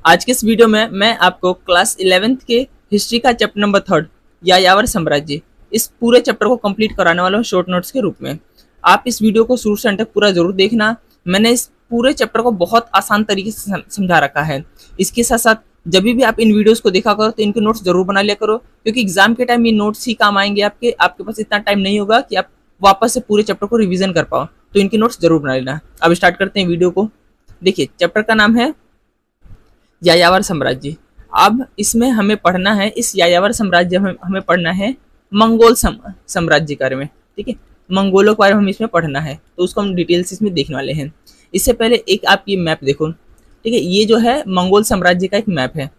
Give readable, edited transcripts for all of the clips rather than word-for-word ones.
आज के इस वीडियो में मैं आपको क्लास 11th के हिस्ट्री का चैप्टर नंबर 3 यायावर साम्राज्य इस पूरे चैप्टर को कंप्लीट कराने वाला हूँ शॉर्ट नोट्स के रूप में। आप इस वीडियो को शुरू से अंत तक पूरा जरूर देखना। मैंने इस पूरे चैप्टर को बहुत आसान तरीके से समझा रखा है। इसके साथ साथ जब भी आप इन वीडियोस को देखा करो तो इनके नोट्स जरूर बना लिया करो, क्योंकि एग्जाम के टाइम ये नोट्स ही काम आएंगे। आपके पास इतना टाइम नहीं होगा कि आप वापस से पूरे चैप्टर को रिविजन कर पाओ, तो इनके नोट्स जरूर बना लेना। अब स्टार्ट करते हैं वीडियो को। देखिए, चैप्टर का नाम है यायावर साम्राज्य। अब इसमें हमें पढ़ना है, इस यायावर साम्राज्य में हमें पढ़ना है मंगोल साम्राज्य के बारे में। ठीक है, मंगोलों के बारे में हमें इसमें पढ़ना है, तो उसको हम डिटेल्स इसमें देखने वाले हैं। इससे पहले एक आप ये मैप देखो। ठीक है, ये जो है मंगोल साम्राज्य का एक मैप है।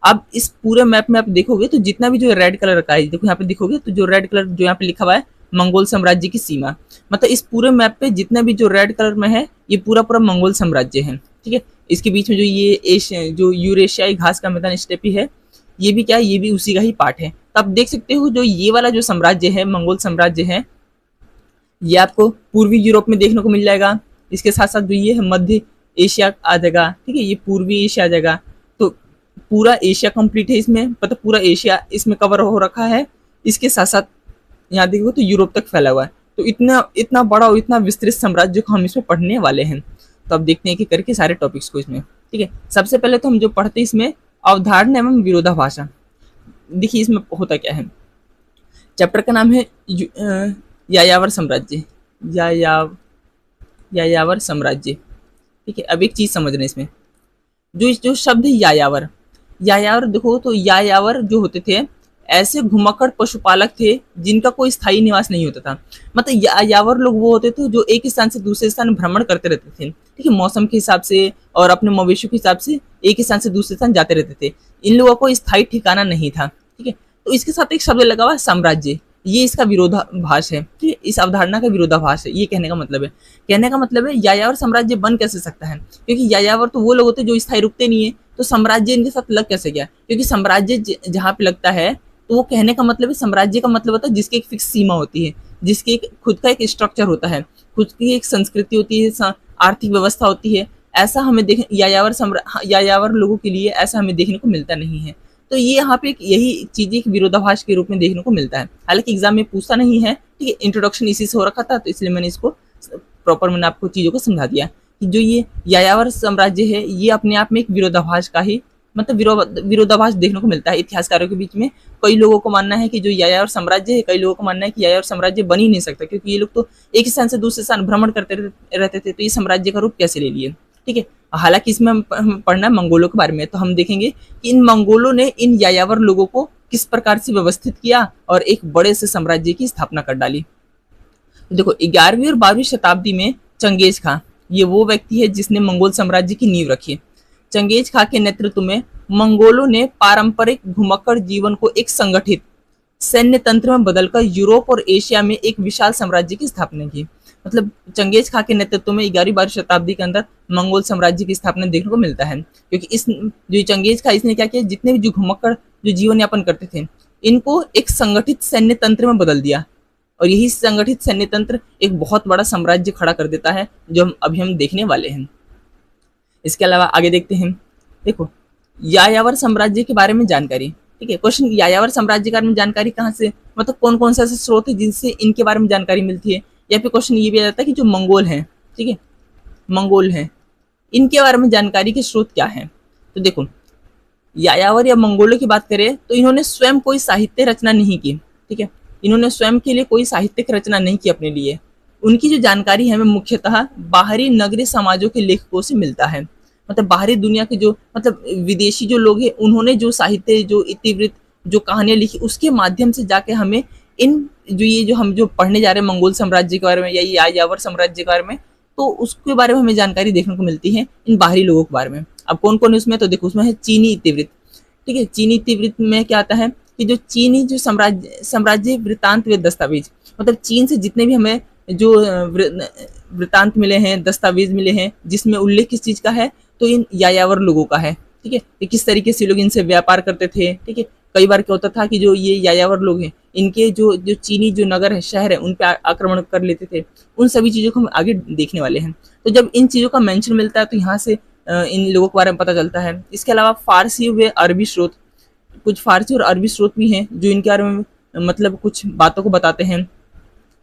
अब इस पूरे मैप में आप देखोगे तो जितना भी जो रेड कलर का है, देखो यहाँ पे देखोगे तो जो रेड कलर जो यहाँ पे लिखा हुआ है मंगोल साम्राज्य की सीमा, मतलब इस पूरे मैप पे जितना भी जो रेड कलर में है ये पूरा पूरा मंगोल साम्राज्य है। ठीक है, इसके बीच में जो ये एशिया जो यूरेशियाई घास का मैदान स्टेपी है, ये भी क्या है, ये भी उसी का ही पार्ट है। तो आप देख सकते हो जो ये वाला जो साम्राज्य है, मंगोल साम्राज्य है, ये आपको पूर्वी यूरोप में देखने को मिल जाएगा। इसके साथ साथ जो ये है मध्य एशिया आ जाएगा। ठीक है, ये पूर्वी एशिया आ जाएगा। तो पूरा एशिया कंप्लीट है इसमें, मतलब पूरा एशिया इसमें कवर हो रखा है। इसके साथ साथ यहाँ देखो तो यूरोप तक फैला हुआ है। तो इतना इतना बड़ा और इतना विस्तृत साम्राज्य को हम इसमें पढ़ने वाले हैं। तो अब देखते हैं कि करके सारे टॉपिक्स को इसमें। ठीक है, सबसे पहले तो हम जो पढ़ते हैं इसमें अवधारणा एवं विरोधाभाषा। देखिए इसमें होता क्या है। चैप्टर का नाम है यायावर साम्राज्य। यायावर साम्राज्य। ठीक है, अब एक चीज समझना इसमें, जो जो शब्द है यायावर, यायावर देखो तो यायावर जो होते थे ऐसे घुमक्कड़ पशुपालक थे जिनका कोई स्थायी निवास नहीं होता था। मतलब यायावर लोग वो होते थे जो एक स्थान से दूसरे स्थान भ्रमण करते रहते थे। ठीक है, मौसम के हिसाब से और अपने मवेशियों के हिसाब से एक स्थान से दूसरे स्थान जाते रहते थे। इन लोगों को स्थायी ठिकाना नहीं था। ठीक है, तो इसके साथ एक शब्द लगा हुआ है साम्राज्य, ये इसका विरोधाभास है। ठीक है, इस अवधारणा का विरोधाभास है, ये कहने का मतलब है। कहने का मतलब है यायावर साम्राज्य बन कैसे सकता है, क्योंकि यायावर तो वो लोग होते हैं जो स्थायी रुकते नहीं है, तो साम्राज्य इनके साथ लग कैसे गया? क्योंकि साम्राज्य जहाँ पे लगता है तो वो कहने का मतलब है, साम्राज्य का मतलब होता है जिसकी एक फिक्स सीमा होती है, जिसकी एक खुद का एक स्ट्रक्चर होता है, खुद की एक संस्कृति होती है, आर्थिक व्यवस्था होती है। ऐसा हमें देख यायावर लोगों के लिए ऐसा हमें देखने को मिलता नहीं है। तो ये यहाँ पे यही चीज एक विरोधाभास के रूप में देखने को मिलता है। हालांकि एग्जाम में पूछता नहीं है। ठीक है, इंट्रोडक्शन इसी से हो रखा था, तो इसलिए मैंने इसको प्रॉपर मैंने आपको चीजों को समझा दिया कि जो ये यायावर साम्राज्य है ये अपने आप में एक विरोधाभास का ही मतलब विरोधाभास देखने को मिलता है इतिहासकारों के बीच में। कई लोगों को मानना है कि जो यायावर साम्राज्य है, कई लोगों को मानना है कि यायावर साम्राज्य बन ही नहीं सकता, क्योंकि ये लोग तो एक स्थान से दूसरे स्थान भ्रमण करते रहते थे, तो ये साम्राज्य का रूप कैसे ले लिए। ठीक है, हालांकि इसमें हम पढ़ना है मंगोलों के बारे में, तो हम देखेंगे कि इन मंगोलों ने इन यायावर लोगों को किस प्रकार से व्यवस्थित किया और एक बड़े से साम्राज्य की स्थापना कर डाली। देखो, 11वीं और 12वीं शताब्दी में चंगेज खां ये वो व्यक्ति है जिसने मंगोल साम्राज्य की नींव रखी। चंगेज खां के नेतृत्व में मंगोलों ने पारंपरिक घुमक्कड़ जीवन को एक संगठित सैन्य तंत्र में बदलकर यूरोप और एशिया में एक विशाल साम्राज्य की स्थापना की। मतलब चंगेज खां के नेतृत्व में 11वीं-12वीं शताब्दी के अंदर मंगोल साम्राज्य की स्थापना देखने को मिलता है, क्योंकि इस जो चंगेज खां इसने क्या किया, जितने भी जो घुमक्कड़ जो जीवन यापन करते थे इनको एक संगठित सैन्य तंत्र में बदल दिया, और यही संगठित सैन्य तंत्र एक बहुत बड़ा साम्राज्य खड़ा कर देता है, जो हम देखने वाले हैं। इसके अलावा आगे देखते हैं। देखो, यायावर साम्राज्य के बारे में जानकारी। ठीक है, क्वेश्चन, यायावर साम्राज्य के बारे में जानकारी कहाँ से, मतलब कौन कौन से ऐसे स्रोत है जिनसे इनके बारे में जानकारी मिलती है। या फिर क्वेश्चन ये भी आ जाता है कि जो मंगोल हैं, ठीक है, मंगोल हैं, इनके बारे में जानकारी के स्रोत क्या है। तो देखो, यायावर या मंगोलों की बात करें तो इन्होंने स्वयं कोई साहित्य रचना नहीं की। ठीक है, इन्होंने स्वयं के लिए कोई साहित्यिक रचना नहीं की अपने लिए। उनकी जो जानकारी है हमें मुख्यतः बाहरी नगरीय समाजों के लेखकों से मिलता है। मतलब बाहरी दुनिया के जो मतलब विदेशी जो लोग हैं उन्होंने जो साहित्य, जो इतिवृत्त, जो कहानियां लिखी, उसके माध्यम से जाके हमें इन जो हम जो पढ़ने जा रहे हैं मंगोल साम्राज्य के बारे में या यायावर साम्राज्य के बारे में, तो उसके बारे में हमें जानकारी देखने को मिलती है इन बाहरी लोगों के बारे में। अब कौन कौन है उसमें, तो देखो उसमें है चीनी इतिवृत्त। ठीक है, चीनी इतिवृत्त में क्या आता है कि जो चीनी जो साम्राज्य वृत्तांत व दस्तावेज, मतलब चीन से जितने भी हमें जो वृत्तांत मिले हैं, दस्तावेज मिले हैं, जिसमें उल्लेख किस चीज का है, तो इन यायावर लोगों का है। ठीक है, कि किस तरीके से लोग इनसे व्यापार करते थे। ठीक है, कई बार क्या होता था कि जो ये यायावर लोग हैं इनके जो जो चीनी जो नगर है, शहर है, उन पे आक्रमण कर लेते थे। उन सभी चीजों को हम आगे देखने वाले हैं। तो जब इन चीजों का मेंशन मिलता है तो यहाँ से इन लोगों के बारे में पता चलता है। इसके अलावा फारसी व अरबी स्रोत, कुछ फारसी और अरबी स्रोत भी हैं जो इनके बारे में मतलब कुछ बातों को बताते हैं,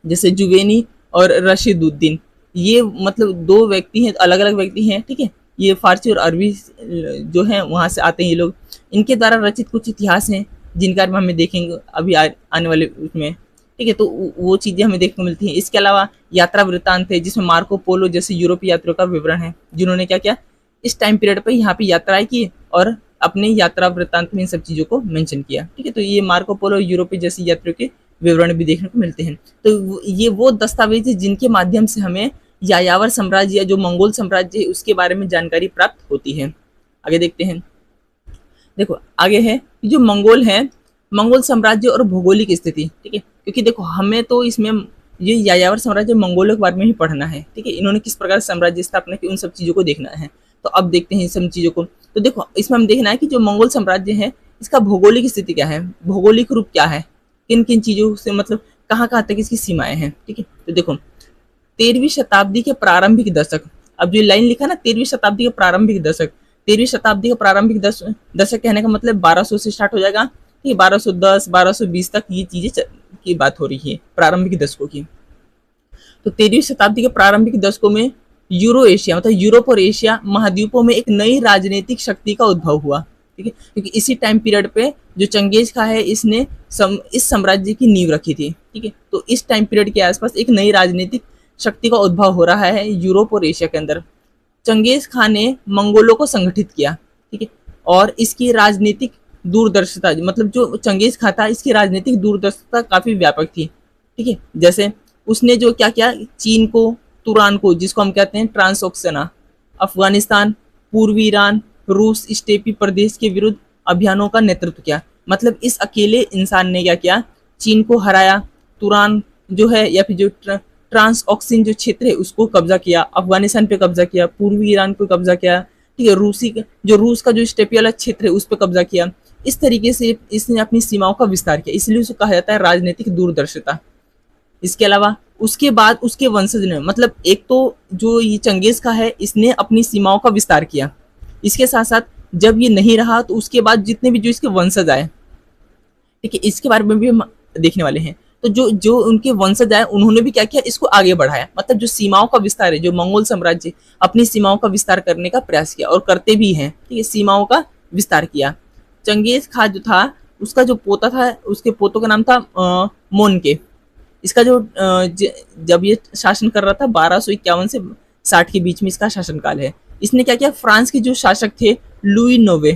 जैसे जुवेनी और रशीदुद्दीन। ये मतलब दो व्यक्ति हैं, अलग अलग व्यक्ति हैं, ठीक है। ये फारसी और अरबी जो है वहाँ से आते हैं ये लोग। इनके द्वारा रचित कुछ इतिहास हैं जिनके बारे में हमें देखेंगे अभी आने वाले उसमें, ठीक है। तो वो चीज़ें हमें देखने को मिलती हैं। इसके अलावा यात्रा वृत्तांत है जिसमें मार्को पोलो जैसे यूरोपीय यात्रियों का विवरण है, जिन्होंने क्या किया इस टाइम पीरियड पर यहाँ पे यात्राएं की और अपने यात्रा वृत्तांत में इन सब चीज़ों को मेंशन किया, ठीक है। तो ये मार्को पोलो यूरोपीय जैसी यात्रियों के विवरण भी देखने को मिलते हैं। तो ये वो दस्तावेज है जिनके माध्यम से हमें यायावर साम्राज्य या जो मंगोल साम्राज्य है उसके बारे में जानकारी प्राप्त होती है। आगे देखते हैं। देखो आगे है जो मंगोल है, मंगोल साम्राज्य और भौगोलिक स्थिति, ठीक है। क्योंकि देखो हमें तो इसमें ये यायावर साम्राज्य मंगोलों के बारे में ही पढ़ना है, ठीक है। इन्होंने किस प्रकार साम्राज्य स्थापना की उन सब चीज़ों को देखना है। तो अब देखते हैं इन सब चीज़ों को। तो देखो इसमें हम देखना है कि जो मंगोल साम्राज्य है इसका भौगोलिक स्थिति क्या है, भौगोलिक रूप क्या है, किन किन चीज़ों से मतलब कहाँ कहाँ तक इसकी सीमाएं हैं, ठीक है। तो देखो 13वीं शताब्दी के प्रारंभिक दशक, अब जो लाइन लिखा ना 13वीं शताब्दी के प्रारंभिक दशक, 13वीं शताब्दी का प्रारंभिक दशक कहने का मतलब 1200 से स्टार्ट हो जाएगा, ठीक है। 1210 1220 तक ये चीजें की बात हो रही है प्रारंभिक दशकों की। तो 13वीं शताब्दी के प्रारंभिक दशकों में यूरो एशिया मतलब यूरोप और एशिया महाद्वीपों में एक नई राजनीतिक शक्ति का उद्भव हुआ, ठीक है। क्योंकि इसी टाइम पीरियड पे जो चंगेज खां है इसने इस साम्राज्य की नींव रखी थी, ठीक है। तो इस टाइम पीरियड के आसपास एक नई राजनीतिक शक्ति का उद्भव हो रहा है यूरोप और एशिया के अंदर। चंगेज खां ने मंगोलों को संगठित किया, ठीक है। और इसकी राजनीतिक दूरदर्शिता मतलब जो चंगेज खां था इसकी राजनीतिक दूरदर्शिता काफी व्यापक थी, ठीक है। जैसे उसने जो क्या किया चीन को, तुरान को जिसको हम कहते हैं ट्रांसओक्साना, अफगानिस्तान, पूर्वी ईरान, रूस स्टेपी प्रदेश के विरुद्ध अभियानों का नेतृत्व किया। मतलब इस अकेले इंसान ने क्या किया, चीन को हराया, तुरान जो है या फिर जो ट्रांसऑक्सिन जो क्षेत्र है उसको कब्जा किया, अफगानिस्तान पे कब्जा किया, पूर्वी ईरान पे कब्जा किया, ठीक है। रूस का जो स्टेपी वाला क्षेत्र है उस पर कब्जा किया। इस तरीके से इसने अपनी सीमाओं का विस्तार किया, इसलिए उसको कहा जाता है राजनीतिक दूरदर्शिता। इसके अलावा उसके बाद उसके वंशज ने मतलब एक तो जो ये चंगेज खां है इसने अपनी सीमाओं का विस्तार किया, इसके साथ साथ जब ये नहीं रहा तो उसके बाद जितने भी जो इसके वंशज आए, ठीक है, इसके बारे में भी हम देखने वाले हैं। तो जो जो उनके वंशज आए उन्होंने भी क्या किया इसको आगे बढ़ाया, मतलब जो सीमाओं का विस्तार है, जो मंगोल साम्राज्य अपनी सीमाओं का विस्तार करने का प्रयास किया और करते भी हैं, ठीक है, सीमाओं का विस्तार किया। चंगेज खां जो था उसका जो पोता था उसके पोतों का नाम था मोनके। इसका जो जब ये शासन कर रहा था 1251 से 60 के बीच में इसका शासनकाल है। इसने क्या किया फ्रांस के जो शासक थे लुई नोवे,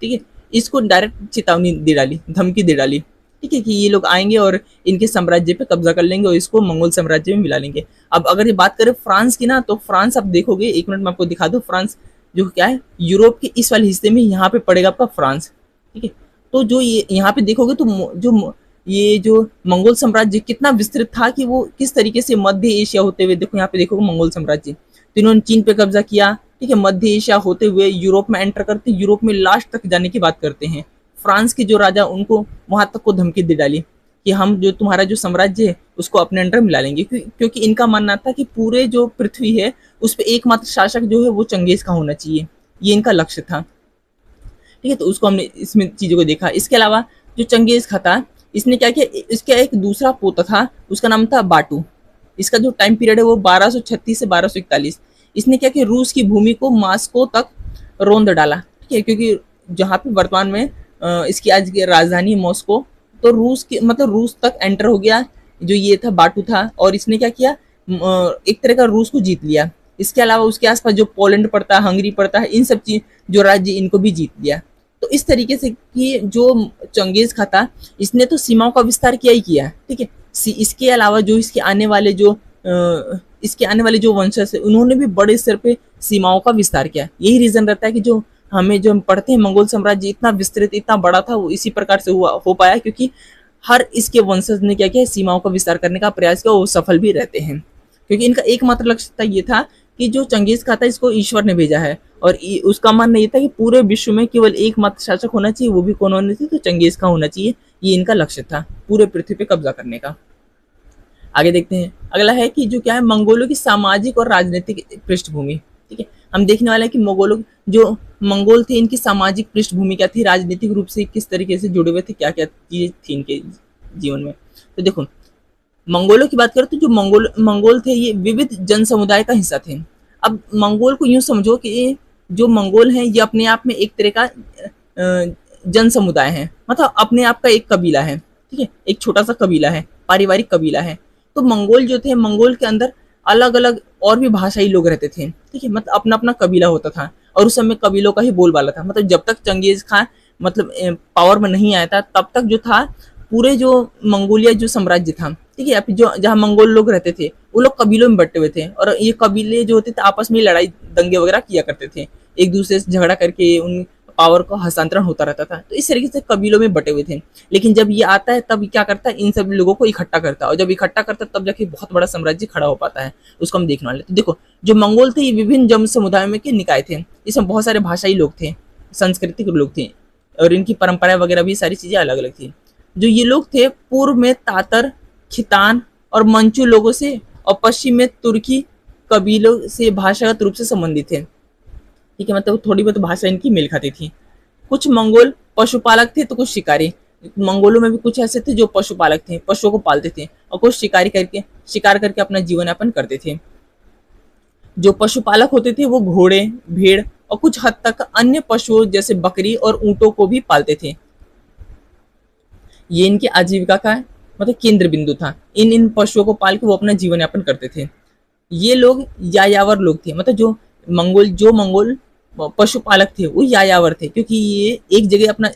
ठीक है, इसको डायरेक्ट चेतावनी दे डाली, धमकी दे डाली, ठीक है, कि ये लोग आएंगे और इनके साम्राज्य पे कब्जा कर लेंगे और इसको मंगोल साम्राज्य में मिला लेंगे। अब अगर ये बात करें फ्रांस की ना तो फ्रांस आप देखोगे, एक मिनट में आपको दिखा दूं, फ्रांस जो क्या है यूरोप के इस वाले हिस्से में यहाँ पे पड़ेगा आपका फ्रांस, ठीक है। तो जो ये यहाँ पे देखोगे तो ये जो मंगोल साम्राज्य कितना विस्तृत था कि वो किस तरीके से मध्य एशिया होते हुए, देखो यहाँ पे देखोगे मंगोल साम्राज्य, तो इन्होंने चीन पे कब्जा किया, ठीक है, मध्य एशिया होते हुए यूरोप में एंटर करते, यूरोप में लास्ट तक जाने की बात करते हैं। फ्रांस के जो राजा उनको वहां तक को धमकी दे डाली कि हम जो तुम्हारा जो साम्राज्य है उसको अपने अंडर मिला लेंगे, क्योंकि इनका मानना था कि पूरे जो पृथ्वी है उस पर एकमात्र शासक जो है वो चंगेज खां होना चाहिए, ये इनका लक्ष्य था, ठीक है। तो उसको हमने इसमें चीजों को देखा। इसके अलावा जो चंगेज खां था इसने क्या किया, इसका एक दूसरा पोता था उसका नाम था बाटू। इसका जो टाइम पीरियड है वो 1236 से 1241। इसने क्या किया रूस की भूमि को मास्को तक रोंद डाला, ठीक है, क्योंकि जहाँ पे वर्तमान में इसकी आज की राजधानी मॉस्को, तो रूस के मतलब रूस तक एंटर हो गया जो ये था बाटू था, और इसने क्या किया एक तरह का रूस को जीत लिया। इसके अलावा उसके आसपास जो पोलैंड पड़ता है, हंगरी पड़ता है, इन सब चीज जो राज्य इनको भी जीत लिया। तो इस तरीके से कि जो चंगेज खां था इसने तो सीमाओं का विस्तार किया ही किया, ठीक है। इसके अलावा जो इसके आने वाले जो वंशज है उन्होंने भी बड़े स्तर पे सीमाओं का विस्तार किया। यही रीजन रहता है कि जो हम पढ़ते हैं मंगोल साम्राज्य इतना विस्तृत इतना बड़ा था, वो इसी प्रकार से हो पाया क्योंकि हर इसके वंशज ने क्या किया सीमाओं का विस्तार करने का प्रयास किया, वो सफल भी रहते हैं, क्योंकि इनका एकमात्र लक्ष्य था ये था कि जो चंगेज खां था इसको ईश्वर ने भेजा है, और उसका मानना ये था कि पूरे विश्व में केवल एकमात्र शासक होना चाहिए, वो भी कौन होना चाहिए, तो चंगेज खां होना चाहिए। ये इनका लक्ष्य था पूरे पृथ्वी पे कब्जा करने का। आगे देखते हैं, अगला है कि जो क्या है मंगोलों की सामाजिक और राजनीतिक पृष्ठभूमि, ठीक है। हम देखने वाले हैं कि मंगोलों जो मंगोल थे इनकी सामाजिक पृष्ठभूमि क्या थी, राजनीतिक रूप से किस तरीके से जुड़े हुए थे, क्या क्या चीजें थी इनके जीवन में। तो देखो मंगोलों की बात करें तो जो मंगोल मंगोल थे ये विविध जन समुदाय का हिस्सा थे। अब मंगोल को यूं समझो कि जो मंगोल हैं ये अपने आप में एक तरह का जन समुदाय है, मतलब अपने आप का एक कबीला है, ठीक है, एक छोटा सा कबीला है, पारिवारिक कबीला है। तो मंगोल जो थे, मंगोल के अंदर अलग अलग और भी भाषाई लोग रहते थे, ठीक है, मतलब अपना अपना कबीला होता था और उस समय कबीलों का ही बोलबाला था। मतलब जब तक चंगेज खान मतलब पावर में नहीं आया था तब तक जो था पूरे जो मंगोलिया जो साम्राज्य था, ठीक है, या फिर जो जहाँ मंगोल लोग रहते थे वो लोग कबीलों में बटे हुए थे और ये कबीले जो होते थे आपस में लड़ाई दंगे वगैरह किया करते थे, एक दूसरे से झगड़ा करके उन पावर का हस्तांतरण होता रहता था। तो इस तरीके से कबीलों में बटे हुए थे। लेकिन जब ये आता है तब क्या करता है, इन सब लोगों को इकट्ठा करता है और जब इकट्ठा करता है तब जाके बहुत बड़ा साम्राज्य खड़ा हो पाता है, उसको हम देखने वाले। तो देखो जो मंगोल थे ये विभिन्न जन समुदायों में के निकाय थे, इसमें बहुत सारे भाषाई लोग थे, सांस्कृतिक लोग थे और इनकी परंपराएं वगैरह भी सारी चीजें अलग अलग थी। जो ये लोग थे पूर्व में तातर, खितान और मंचू लोगों से और पश्चिम में तुर्की कबीलों से भाषागत रूप से संबंधित थे, ठीक है, मतलब थोड़ी बहुत भाषा इनकी मेल खाती थी। कुछ मंगोल पशुपालक थे तो कुछ शिकारी। मंगोलों में भी कुछ ऐसे थे जो पशुपालक थे, पशुओं को पालते थे, और कुछ शिकार करके अपना जीवन यापन करते थे। जो पशुपालक होते थे वो घोड़े, भेड़ और कुछ हद तक अन्य पशुओं जैसे बकरी और ऊंटों को भी पालते थे। ये इनकी आजीविका का मतलब केंद्र बिंदु था। इन पशुओं को पाल के वो अपना जीवन यापन करते थे। ये लोग यायावर लोग थे, मतलब जो मंगोल पशुपालक थे वो यायावर थे, क्योंकि ये एक जगह अपना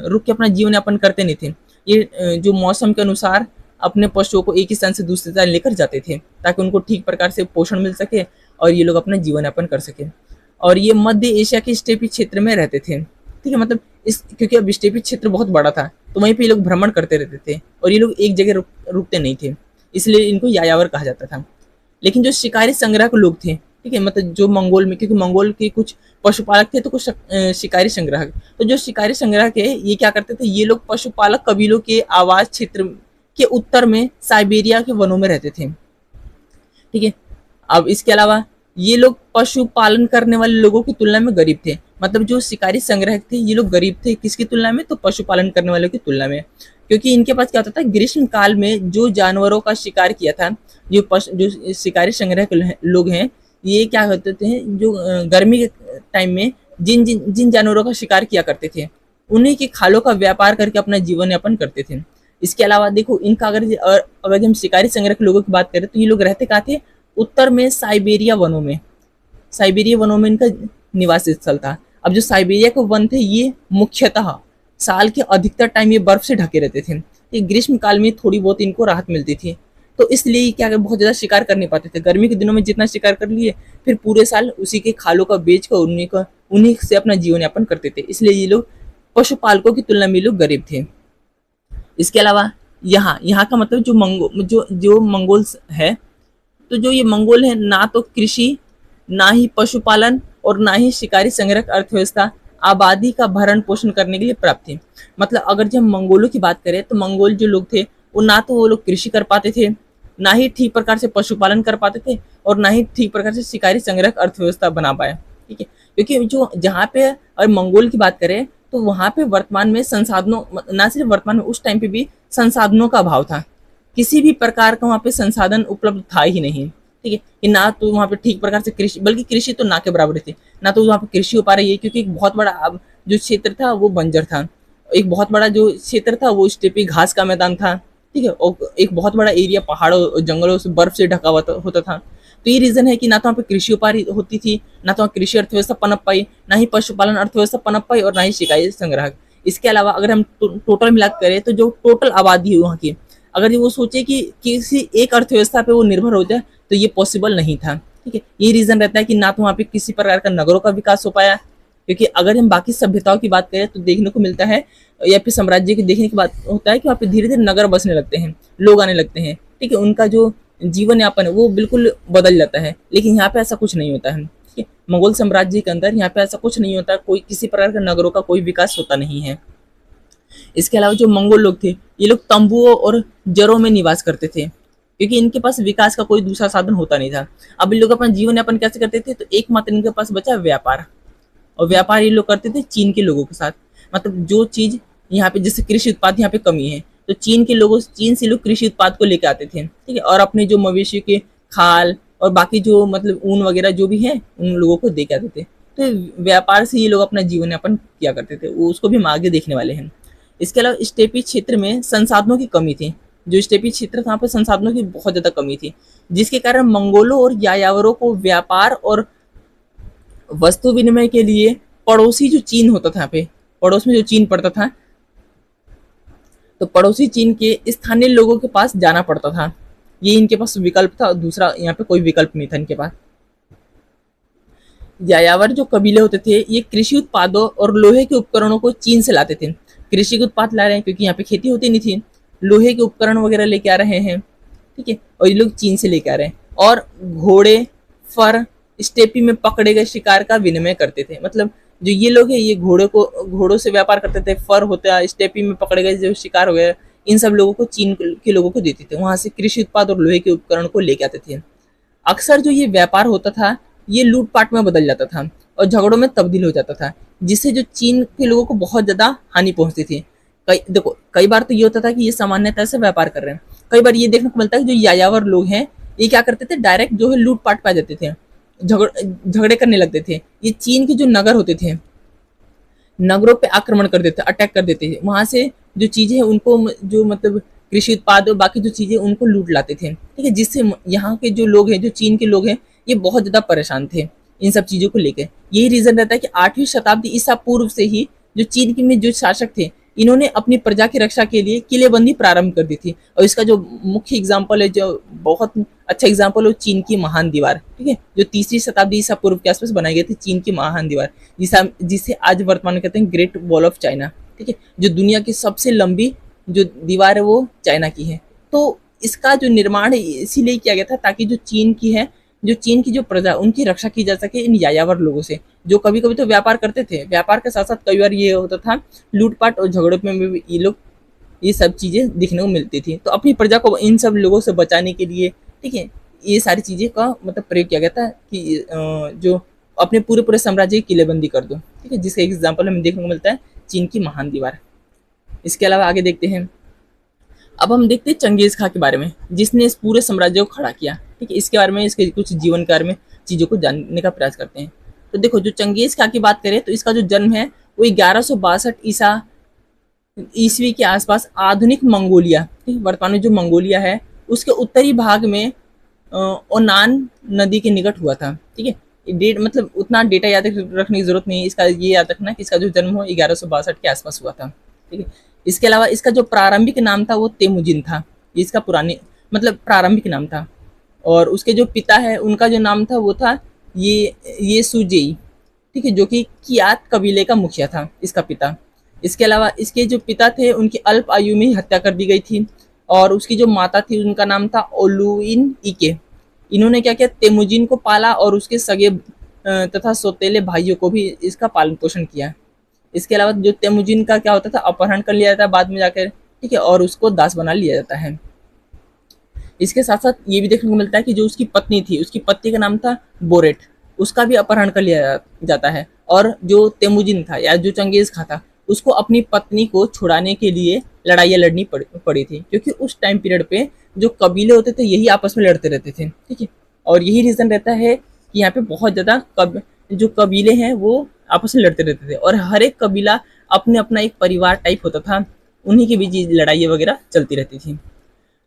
रुक के अपना जीवन यापन करते नहीं थे। ये जो मौसम के अनुसार अपने पशुओं को एक स्थान से दूसरे स्थान लेकर जाते थे ताकि उनको ठीक प्रकार से पोषण मिल सके और ये लोग अपना जीवन यापन कर सके। और ये मध्य एशिया के स्टेपी क्षेत्र में रहते थे, ठीक है, मतलब इस क्योंकि अब स्टेपी क्षेत्र बहुत बड़ा था तो वहीं पे ये लोग भ्रमण करते रहते थे और ये लोग एक जगह रुकते नहीं थे, इसलिए इनको यायावर कहा जाता था। लेकिन जो शिकारी संग्राहक लोग थे, ठीक है, मतलब जो मंगोल में, क्योंकि मंगोल के कुछ पशुपालक थे तो कुछ शिकारी संग्राहक, तो जो शिकारी संग्राहक है ये क्या करते थे, ये लोग पशुपालक कबीलों के आवास क्षेत्र के उत्तर में साइबेरिया के वनों में रहते थे, ठीक है। अब इसके अलावा ये लोग पशुपालन करने वाले लोगों की तुलना में गरीब थे, मतलब जो शिकारी संग्राहक थे ये लोग गरीब थे, किसकी तुलना में, तो पशुपालन करने वालों की तुलना में, क्योंकि इनके पास क्या होता था, ग्रीष्म काल में जो जानवरों का शिकार किया था, जो शिकारी संग्राहक लोग हैं ये क्या होते थे, जो गर्मी के टाइम में जिन जानवरों का शिकार किया करते थे उन्हीं के खालों का व्यापार करके अपना जीवन यापन करते थे। इसके अलावा देखो इनका अगर हम शिकारी संग्राहक लोगों की बात करें तो ये लोग रहते कहाँ थे, उत्तर में साइबेरिया वनों में इनका निवास स्थल था। अब जो साइबेरिया के वन थे ये मुख्यतः साल के अधिकतर टाइम ये बर्फ से ढके रहते थे, ये ग्रीष्म काल में थोड़ी बहुत इनको राहत मिलती थी, तो इसलिए क्या बहुत ज्यादा शिकार कर नहीं पाते थे। गर्मी के दिनों में जितना शिकार कर लिए फिर पूरे साल उसी के खालों का बेच कर उन्हीं से अपना जीवन यापन करते थे, इसलिए ये लोग पशुपालकों की तुलना में लोग गरीब थे। इसके अलावा यहाँ का मतलब जो मंगोल है, तो जो ये मंगोल है ना तो कृषि, ना ही पशुपालन और ना ही शिकारी संग्रह अर्थव्यवस्था आबादी का भरण पोषण करने के लिए प्राप्त थे। मतलब अगर जब मंगोलों की बात करें तो मंगोल जो लोग थे वो ना तो वो लोग कृषि कर पाते थे, ना ही ठीक प्रकार से पशुपालन कर पाते थे और ना ही ठीक प्रकार से शिकारी संग्रह अर्थव्यवस्था बना पाए, ठीक है। क्योंकि जो जहाँ पे अगर मंगोल की बात करें तो वहाँ पे वर्तमान में संसाधनों, ना सिर्फ वर्तमान में, उस टाइम पे भी संसाधनों का अभाव था, किसी भी प्रकार का वहाँ पे संसाधन उपलब्ध था ही नहीं, ठीक है। कि ना तो वहाँ पे ठीक प्रकार से कृषि, बल्कि कृषि तो ना के बराबर थी, ना तो वहाँ पे कृषि हो पा रही है क्योंकि एक बहुत बड़ा जो क्षेत्र था वो बंजर था, एक बहुत बड़ा जो क्षेत्र था वो स्टेपी घास का मैदान था, ठीक है, और एक बहुत बड़ा एरिया पहाड़ों और जंगलों से बर्फ से ढका हुआ होता था। तो ये रीजन है कि ना तो वहाँ पे कृषि हो पा रही होती थी, ना तो वहाँ कृषि अर्थव्यवस्था पनप पाई, ना ही पशुपालन अर्थव्यवस्था पनप पाई और ना ही शिकारी संग्रह। इसके अलावा अगर हम टोटल मिला करें तो जो टोटल आबादी है वहाँ की, अगर वो सोचे कि किसी एक अर्थव्यवस्था पे वो निर्भर हो जाए तो ये पॉसिबल नहीं था, ठीक है। ये रीजन रहता है कि ना तो वहाँ पे किसी प्रकार का नगरों का विकास हो पाया, क्योंकि अगर हम बाकी सभ्यताओं की बात करें तो देखने को मिलता है, या फिर साम्राज्य की देखने की बात होता है कि वहाँ पे धीरे धीरे नगर बसने लगते हैं, लोग आने लगते हैं, ठीक है, उनका जो जीवन यापन है वो बिल्कुल बदल जाता है। लेकिन यहाँ पे ऐसा कुछ नहीं होता है, ठीक है, मंगोल साम्राज्य के अंदर यहाँ पे ऐसा कुछ नहीं होता, कोई किसी प्रकार का नगरों का कोई विकास होता नहीं है। इसके अलावा जो मंगोल लोग थे ये लोग तंबुओं और जरों में निवास करते थे, क्योंकि इनके पास विकास का कोई दूसरा साधन होता नहीं था। अब इन लोग अपना जीवन यापन कैसे करते थे, तो एकमात्र इनके पास बचा व्यापार, और व्यापार ये लोग करते थे चीन के लोगों के साथ। मतलब जो चीज यहाँ पे, जैसे कृषि उत्पाद यहाँ पे कमी है, तो चीन से लोग कृषि उत्पाद को लेके आते थे, ठीक है, और अपने जो मवेशी के खाल और बाकी जो मतलब ऊन वगैरह जो भी है उन लोगों को दे के आते थे। तो व्यापार से ये लोग अपना जीवन यापन किया करते थे, वो उसको भी हम आगे देखने वाले हैं। इसके अलावा स्टेपी क्षेत्र में संसाधनों की कमी थी। जो स्टेपी क्षेत्र था वहाँ पे संसाधनों की बहुत ज़्यादा कमी थी, जिसके कारण मंगोलों और यायावरों को व्यापार और वस्तु विनिमय के लिए पड़ोसी जो चीन होता था, यहाँ पे पड़ोस में जो चीन पड़ता था, तो पड़ोसी चीन के स्थानीय लोगों के पास जाना पड़ता था। ये इनके पास विकल्प था, और दूसरा यहाँ पे कोई विकल्प नहीं था इनके पास। यायावर जो कबीले होते थे ये कृषि उत्पादों और लोहे के उपकरणों को चीन से लाते थे। कृषि के उत्पाद ला रहे हैं क्योंकि यहाँ पे खेती होती नहीं थी, लोहे के उपकरण वगैरह लेके आ रहे हैं, ठीक है, और ये लोग चीन से लेके आ रहे हैं। और घोड़े, फर, स्टेपी में पकड़े गए शिकार का विनिमय करते थे। मतलब जो ये लोग हैं ये घोड़ों से व्यापार करते थे, फर होता है, स्टेपी में पकड़े गए जो शिकार हो गए, इन सब लोगों को चीन के लोगों को देते थे। वहां से कृषि उत्पाद और लोहे के उपकरण को लेके आते थे। अक्सर जो ये व्यापार होता था ये लूटपाट में बदल जाता था और झगड़ों में तब्दील हो जाता था, जिससे जो चीन के लोगों को बहुत ज्यादा हानि पहुंचती थी। कई बार तो ये होता था कि ये सामान्यतः से व्यापार कर रहे हैं, कई बार ये देखने को मिलता है कि जो यायावर लोग हैं ये क्या करते थे, डायरेक्ट जो है लूटपाट पा जाते थे, झगड़े करने लगते थे। ये चीन के जो नगर होते थे, नगरों पे आक्रमण कर देते, अटैक कर देते थे, वहां से जो चीजें हैं उनको, जो मतलब कृषि उत्पाद और बाकी जो चीजें उनको लूट लाते थे, ठीक है, जिससे यहाँ के जो लोग हैं, जो चीन के लोग हैं, ये बहुत ज्यादा परेशान थे इन सब चीजों को लेकर। यही रीजन रहता है कि 8वीं शताब्दी ईसा पूर्व से ही जो चीन के में जो शासक थे इन्होंने अपनी प्रजा की रक्षा के लिए किलेबंदी प्रारंभ कर दी थी। और इसका जो मुख्य एग्जाम्पल है, जो बहुत अच्छा एग्जाम्पल है, चीन की महान दीवार, ठीक है, जो 3री शताब्दी ईसा पूर्व के आसपास बनाई गई थी, चीन की महान दीवार, जिसे आज वर्तमान में कहते हैं ग्रेट वॉल ऑफ चाइना, ठीक है, जो दुनिया की सबसे लंबी जो दीवार है वो चाइना की है। तो इसका जो निर्माण है इसीलिए किया गया था ताकि जो चीन की जो प्रजा उनकी रक्षा की जा सके इन यायावर लोगों से, जो कभी कभी तो व्यापार करते थे, व्यापार के साथ साथ कई बार ये होता था लूटपाट और झगड़ों में भी ये लोग ये सब चीजें दिखने को मिलती थी। तो अपनी प्रजा को इन सब लोगों से बचाने के लिए, ठीक है, ये सारी चीजें का मतलब प्रयोग किया गया था कि जो अपने पूरे पूरे साम्राज्य की किलेबंदी कर दो, ठीक है, जिसका एग्जाम्पल हमें देखने को मिलता है चीन की महान दीवार। इसके अलावा आगे देखते हैं, अब हम देखते हैं चंगेज खां के बारे में, जिसने इस पूरे साम्राज्य को खड़ा किया, ठीक है, इसके बारे में, इसके कुछ जीवन कार्य में चीजों को जानने का प्रयास करते हैं। तो देखो, जो चंगेज खां की बात करें तो इसका जो जन्म है वो 1162 ईस्वी के आसपास आधुनिक मंगोलिया, ठीक, वर्तमान में जो मंगोलिया है उसके उत्तरी भाग में ओनान नदी के निकट हुआ था, ठीक है। डेट मतलब उतना डेटा याद रखने की जरूरत नहीं है, इसका ये याद रखना कि इसका जो जन्म हो 1162 के आसपास हुआ था, ठीक है। इसके अलावा इसका जो प्रारंभिक नाम था वो तेमुजिन था, इसका पुराने मतलब प्रारंभिक नाम था। और उसके जो पिता है उनका जो नाम था वो था ये सुजेई, ठीक है, जो कि कियात कबीले का मुखिया था इसका पिता। इसके अलावा इसके जो पिता थे उनकी अल्प आयु में ही हत्या कर दी गई थी। और उसकी जो माता थी उनका नाम था ओलुइन इके। इन्होंने क्या किया, तेमुजिन को पाला और उसके सगे तथा सौतेले भाइयों को भी इसका पालन पोषण किया। इसके अलावा जो तेमुजिन का क्या होता था, अपहरण कर लिया जाता है बाद में जाकर, ठीक है, और उसको दास बना लिया जाता है। इसके साथ साथ ये भी देखने को मिलता है कि जो उसकी पत्नी थी, उसकी पत्नी का नाम था बोरेट, उसका भी अपहरण कर लिया जाता है। और जो तेमुजिन था या जो चंगेज खां था उसको अपनी पत्नी को छुड़ाने के लिए लड़ाइयाँ लड़नी पड़ी थी, क्योंकि उस टाइम पीरियड पे जो कबीले होते थे यही आपस में लड़ते रहते थे, ठीक है। और यही रीजन रहता है कि यहाँ पे बहुत ज़्यादा जो कबीले हैं वो आपस में लड़ते रहते थे, और हर एक कबीला अपने अपना एक परिवार टाइप होता था, उन्हीं के बीच लड़ाइयाँ वगैरह चलती रहती थी।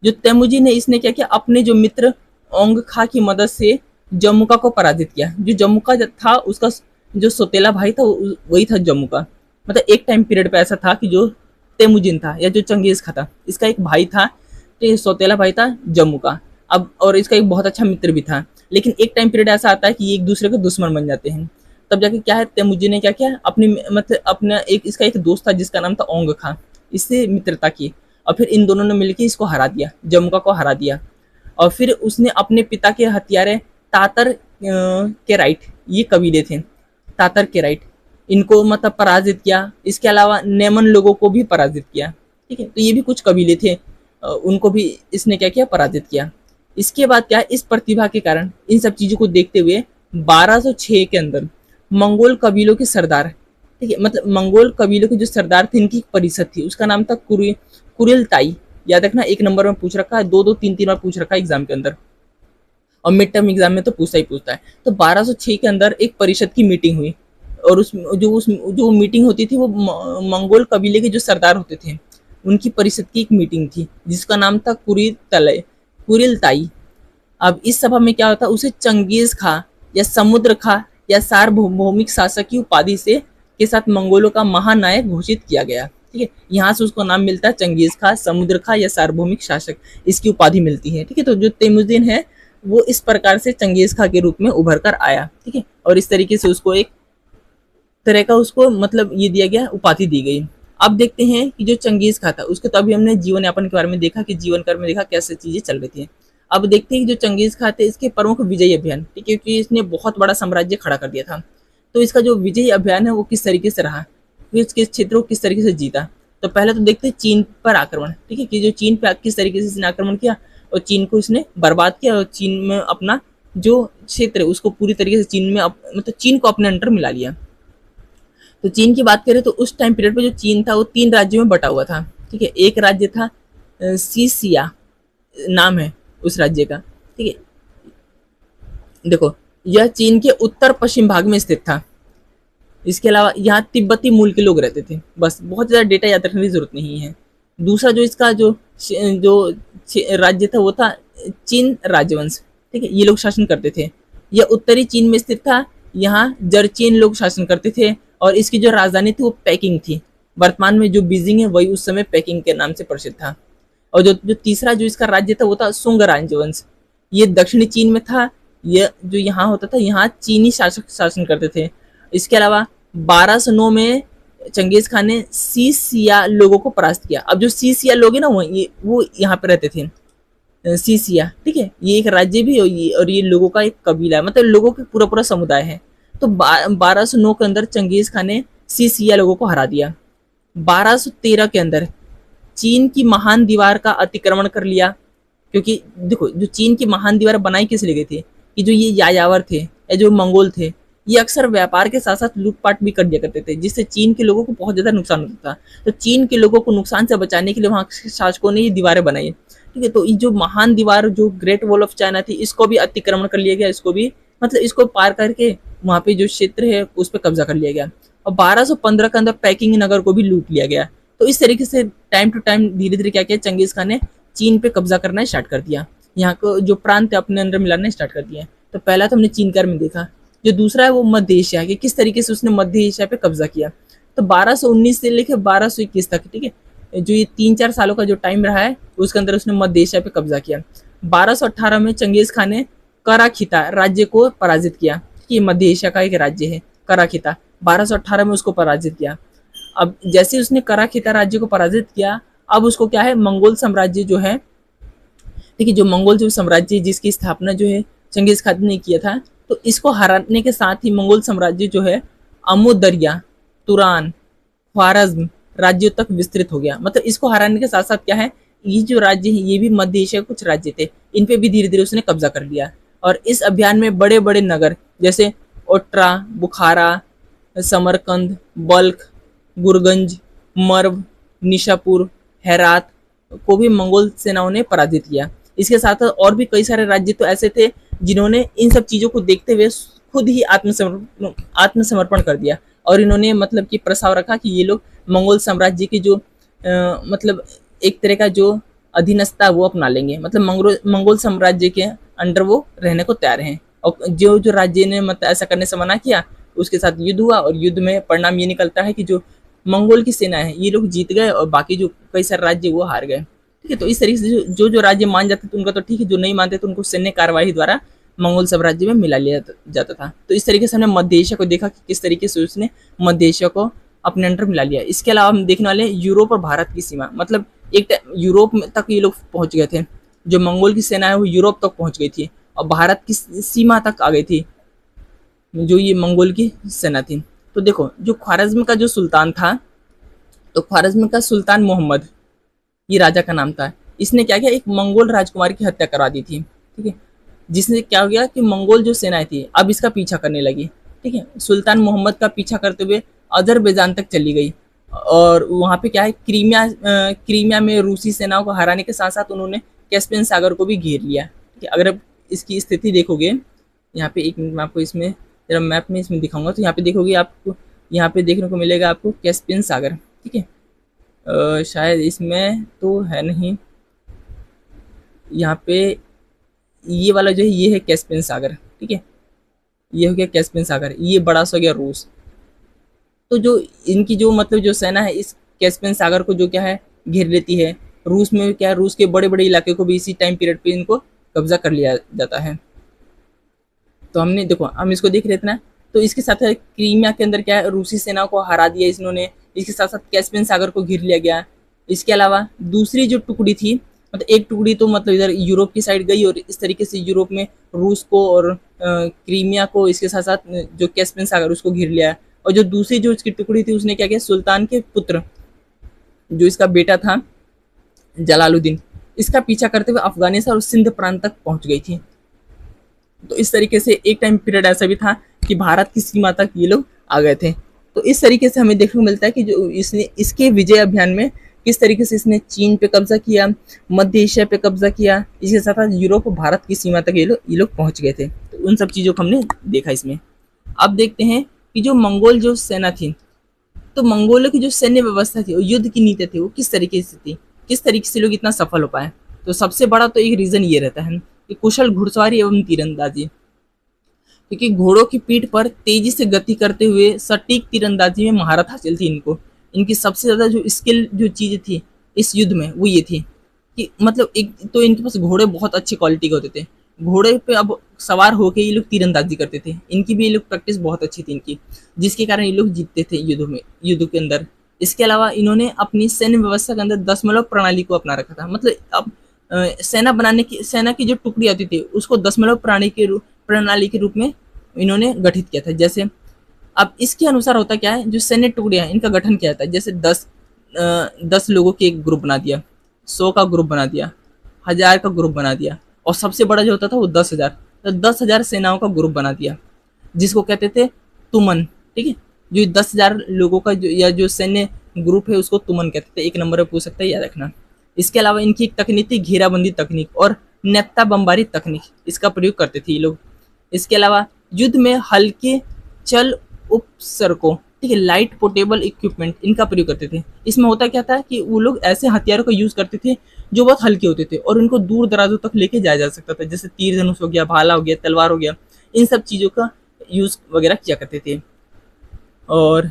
जो तेमुजिन है इसने क्या किया, अपने जो मित्र ओंग खा की मदद से जमुका को पराजित किया। जो जमुका था उसका जो सौतेला भाई था वही था जमुका। मतलब एक टाइम पीरियड पे ऐसा था कि जो तेमुजिन था या जो चंगेज खा था इसका एक भाई था, तो सौतेला भाई था जमुका। अब और इसका एक बहुत अच्छा मित्र भी था, लेकिन एक टाइम पीरियड ऐसा आता है कि ये एक दूसरे के दुश्मन बन जाते हैं। तब जाके क्या है, तेमुजिन ने क्या किया, अपने मतलब अपना इसका एक दोस्त था जिसका नाम था ओंग खा, इससे मित्रता की, और फिर इन दोनों ने मिलकर इसको हरा दिया, जमुका को हरा दिया। और फिर उसने अपने पिता के हथियारे तातर के राइट, ये कबीले थे तातर के राइट, इनको मतलब पराजित किया। इसके अलावा नेमन लोगों को भी पराजित किया, ठीक है। तो ये भी कुछ कबीले थे, उनको भी इसने क्या किया, पराजित किया। इसके बाद क्या है, इस प्रतिभा के कारण, इन सब चीजों को देखते हुए 1206 के अंदर मंगोल कबीलों के सरदार, ठीक है, मतलब मंगोल कबीलों के जो सरदार थे, इनकी एक परिषद थी, उसका नाम था कुरिलताई। याद रखना, एक नंबर में पूछ रखा है, दो दो तीन तीन बार पूछ रखा है एग्जाम के अंदर, और मिड टर्म एग्जाम में तो पूछता ही पूछता है। तो 1206 के अंदर एक परिषद की मीटिंग हुई, और उस जो मीटिंग होती थी वो मंगोल कबीले के जो सरदार होते थे उनकी परिषद की एक मीटिंग थी, जिसका नाम था कुरिलताई। अब इस सभा में क्या होता, उसे चंगेज खां या समुद्र खां या सार्वभौमिक शासक की उपाधि से के साथ मंगोलों का महानायक घोषित किया गया। ठीक है, यहाँ से उसको नाम मिलता है चंगेज खां, समुद्र खां या सार्वभौमिक शासक, इसकी उपाधि मिलती है। ठीक है, तो जो तैमुद्दीन है वो इस प्रकार से चंगेज खां के रूप में उभर कर आया। ठीक है, और इस तरीके से उसको एक तरह का उसको मतलब ये दिया गया, उपाधि दी गई। अब देखते हैं कि जो चंगेज खां था उसके, तो अभी हमने जीवन यापन के बारे में देखा कि जीवन कर में देखा कैसे चीजें चल रही थी। अब देखते हैं कि जो चंगेज खां थे इसके प्रमुख विजय अभियान, ठीक है, क्योंकि इसने बहुत बड़ा साम्राज्य खड़ा कर दिया था, तो इसका जो विजय अभियान है वो किस तरीके से रहा, किस क्षेत्रों को किस तरीके से जीता। तो पहले तो देखते हैं चीन पर आक्रमण। ठीक है, कि जो चीन पर किस तरीके से इसने आक्रमण किया और चीन को इसने बर्बाद किया, और चीन में अपना जो क्षेत्र है उसको पूरी तरीके से चीन में मतलब चीन को अपने अंडर मिला लिया। तो चीन की बात करें तो उस टाइम पीरियड पे जो चीन था वो 3 राज्यों में बटा हुआ था। ठीक है, एक राज्य था सीसिया नाम है उस राज्य का। ठीक है, देखो यह चीन के उत्तर पश्चिम भाग में स्थित था। इसके अलावा यहाँ तिब्बती मूल के लोग रहते थे, बस बहुत ज़्यादा डेटा याद रखने की जरूरत नहीं है। दूसरा जो इसका जो राज्य था वो था चीन राजवंश। ठीक है, ये लोग शासन करते थे। यह उत्तरी चीन में स्थित था, यहाँ जरचीन लोग शासन करते थे, और इसकी जो राजधानी थी वो पेकिंग थी। वर्तमान में जो बीजिंग है वही उस समय पेकिंग के नाम से प्रसिद्ध था। और जो तीसरा जो इसका राज्य था वो था सुंग राजवंश। ये दक्षिणी चीन में था। यह जो यहाँ होता था, यहाँ चीनी शासक शासन करते थे। इसके अलावा 1209 में चंगेज खान ने सीसिया लोगों को परास्त किया। अब जो सीसिया लोग है ना वो यहाँ पे रहते थे, सीसिया। ठीक है, ये एक राज्य भी और ये लोगों का एक कबीला है, मतलब लोगों का पूरा पूरा समुदाय है। तो 1209 के अंदर चंगेज खान ने सीसिया लोगों को हरा दिया। 1213 के अंदर चीन की महान दीवार का अतिक्रमण कर लिया, क्योंकि देखो जो चीन की महान दीवार बनाई किस लिए गई थी कि जो ये यायावर थे या जो मंगोल थे ये अक्सर व्यापार के साथ साथ लूटपाट भी कर दिया करते थे, जिससे चीन के लोगों को बहुत ज्यादा नुकसान होता था। तो चीन के लोगों को नुकसान से बचाने के लिए वहाँ शासकों ने ये दीवारें बनाई। ठीक है, तो ये जो महान दीवार जो ग्रेट वॉल ऑफ चाइना थी इसको भी अतिक्रमण कर लिया गया, इसको भी मतलब इसको पार करके वहाँ पे जो क्षेत्र है उस पर कब्जा कर लिया गया। और 1215 के अंदर पैकिंग नगर को भी लूट लिया गया। तो इस तरीके से टाइम टू टाइम धीरे धीरे क्या किया, चंगेज खान ने चीन पे कब्जा करना स्टार्ट कर दिया, यहाँ को जो प्रांत अपने अंदर मिलाना स्टार्ट कर दिया। तो पहला तो हमने चीन कर में देखा। जो दूसरा है वो मध्य एशिया के, किस तरीके से उसने मध्य एशिया पे कब्जा किया। तो 1219 से लेकर 1221 तक, ठीक है, जो ये 3-4 सालों का जो टाइम रहा है उसके अंदर उसने मध्य एशिया पे कब्जा किया। 1218 में चंगेज खान ने कराखिता राज्य को पराजित किया, कि मध्य एशिया का एक राज्य है कराखिता। 1218 में उसको पराजित किया। अब जैसे उसने कराखिता राज्य को पराजित किया, अब उसको क्या है, मंगोल साम्राज्य जो है, ठीक है, जो मंगोल जो साम्राज्य जिसकी स्थापना जो है चंगेज खान ने किया था, तो इसको हराने के साथ ही मंगोल साम्राज्य जो है अमुदरिया, तुरान, ख्वारज्म राज्यों तक विस्तृत हो गया। मतलब इसको हराने के साथ साथ क्या है, ये जो राज्य है ये भी मध्य एशिया के कुछ राज्य थे, इन पे भी धीरे धीरे उसने कब्जा कर लिया। और इस अभियान में बड़े बड़े नगर जैसे ओट्रा, बुखारा, समरकंद, बल्ख, गुरगंज, मर्व, निशापुर, हेरात को भी मंगोल सेनाओं ने पराजित किया। इसके साथ साथ और भी कई सारे राज्य तो ऐसे थे जिन्होंने इन सब चीजों को देखते हुए खुद ही आत्मसमर्पण कर दिया, और इन्होंने मतलब कि प्रस्ताव रखा कि ये लोग मंगोल साम्राज्य की जो मतलब एक तरह का जो अधीनस्था वो अपना लेंगे, मतलब मंगोल साम्राज्य के अंडर वो रहने को तैयार हैं। और जो जो राज्य ने मतलब ऐसा करने से मना किया उसके साथ युद्ध हुआ, और युद्ध में परिणाम ये निकलता है कि जो मंगोल की सेना है ये लोग जीत गए और बाकी जो कई सारे राज्य वो हार गए। ठीक है, तो इस तरीके से जो राज्य मान जाते थे उनका तो ठीक है, जो नहीं मानते तो उनको सैन्य कार्यवाही द्वारा मंगोल साम्राज्य में मिला लिया जाता था। तो इस तरीके से हमने मध्य एशिया को देखा कि किस तरीके से उसने मध्य एशिया को अपने अंडर मिला लिया। इसके अलावा हम देखने वाले यूरोप और भारत की सीमा, मतलब एक यूरोप तक ये लोग पहुंच गए थे, जो मंगोल की सेना है वो यूरोप तक पहुंच गई थी और भारत की सीमा तक आ गई थी जो ये मंगोल की सेना थी। तो देखो जो ख्वारज्म का जो सुल्तान था, तो ख्वारज्म का सुल्तान मोहम्मद, ये राजा का नाम था, इसने क्या किया, एक मंगोल राजकुमारी की हत्या करवा दी थी। ठीक ठीक है, जिसने क्या हो गया कि मंगोल जो सेनाएं थी अब इसका पीछा करने लगी। ठीक है, सुल्तान मोहम्मद का पीछा करते हुए अजरबैजान तक चली गई, और वहाँ पे क्या है, क्रीमिया में रूसी सेनाओं को हराने के साथ साथ उन्होंने कैस्पियन सागर को भी घेर लिया। ठीक है, अगर आप इसकी स्थिति देखोगे, यहाँ पे एक मिनट मैं आपको इसमें जरा मैप में इसमें दिखाऊंगा, तो यहाँ पे देखोगे आपको, यहाँ पे देखने को मिलेगा आपको कैस्पियन सागर। ठीक है, शायद इसमें तो है नहीं, यहाँ पे ये वाला जो है ये है कैस्पियन सागर। ठीक है, ये हो गया कैस्पियन सागर, ये बड़ा सा हो गया रूस। तो जो इनकी जो मतलब जो सेना है इस कैस्पियन सागर को जो क्या है घेर लेती है। रूस में क्या है, रूस के बड़े बड़े इलाके को भी इसी टाइम पीरियड पे इनको कब्जा कर लिया जाता है। तो हमने देखो हम इसको देख रहे थे ना, तो इसके साथ क्रीमिया के अंदर क्या है, रूसी सेनाओं को हरा दिया इन्होंने, इसके साथ साथ कैस्पियन सागर को घेर लिया गया। इसके अलावा दूसरी जो टुकड़ी थी, मतलब एक टुकड़ी तो मतलब इधर यूरोप की साइड गई, और इस तरीके से यूरोप में रूस को और क्रीमिया को, इसके साथ साथ जो कैस्पियन सागर उसको घेर लिया। और जो दूसरी जो इसकी टुकड़ी थी उसने क्या किया, सुल्तान के पुत्र जो इसका बेटा था जलालुद्दीन, इसका पीछा करते हुए अफगानिस्तान और सिंध प्रांत तक पहुंच गई थी। तो इस तरीके से एक टाइम पीरियड ऐसा भी था कि भारत की सीमा तक ये लोग आ गए थे। तो इस तरीके से हमें देखने को मिलता है कि जो इसने इसके विजय अभियान में किस तरीके से इसने चीन पे कब्जा किया, मध्य एशिया पे कब्जा किया, इसके साथ साथ यूरोप और भारत की सीमा तक ये लोग पहुंच गए थे। तो उन सब चीज़ों को हमने देखा इसमें। अब देखते हैं कि जो मंगोल जो सेना थी, तो मंगोलों की जो सैन्य व्यवस्था थी, युद्ध की नीति थी, वो किस तरीके से थी, किस तरीके से लोग इतना सफल हो पाए। तो सबसे बड़ा तो एक रीज़न ये रहता है कि कुशल घुड़सवारी एवं तीरंदाजी, क्योंकि घोड़ों की पीठ पर तेजी से गति करते हुए सटीक तीरंदाजी में महारत हासिल थी इनको। इनकी सबसे ज़्यादा जो स्किल जो चीज़ थी इस युद्ध में वो ये थी कि मतलब एक तो इनके पास घोड़े बहुत अच्छी क्वालिटी के होते थे, घोड़े पे अब सवार होके ये लोग तीरंदाजी करते थे। इनकी भी ये लोग प्रैक्टिस बहुत अच्छी थी इनकी, जिसके कारण ये लोग जीतते थे युद्ध के अंदर। इसके अलावा इन्होंने अपनी सैन्य व्यवस्था के अंदर दशमलव प्रणाली को अपना रखा था। मतलब अब सेना की जो टुकड़ी आती थी उसको दशमलव प्रणाली के रूप में इन्होंने गठित किया था। जैसे अब इसके अनुसार होता क्या है, जो सैन्य टुकड़ियां हैं इनका गठन किया था, जैसे 10 लोगों के एक ग्रुप बना दिया, 100 का ग्रुप बना दिया, 1000 का ग्रुप बना दिया, और सबसे बड़ा जो होता था वो 10,000, तो 10,000 सेनाओं का ग्रुप बना दिया, जिसको कहते थे तुमन। ठीक है, जो 10,000 लोगों का या जो सैन्य ग्रुप है उसको तुमन कहते थे। एक नंबर पर पूछ सकता है, याद रखना। इसके अलावा इनकी एक तकनीक थी घेराबंदी तकनीक और नेप्ता बमबारी तकनीक, इसका प्रयोग करते थे ये लोग। इसके अलावा युद्ध में हल्के चल उपसर्गों, ठीक है, लाइट पोर्टेबल इक्विपमेंट, इनका प्रयोग करते थे। इसमें होता क्या था कि वो लोग ऐसे हथियारों का यूज़ करते थे जो बहुत हल्के होते थे और इनको दूर दराजों तक लेके जाया जा सकता था, जैसे तीर धनुष हो गया, भाला हो गया, तलवार हो गया, इन सब चीज़ों का यूज़ वगैरह किया करते थे। और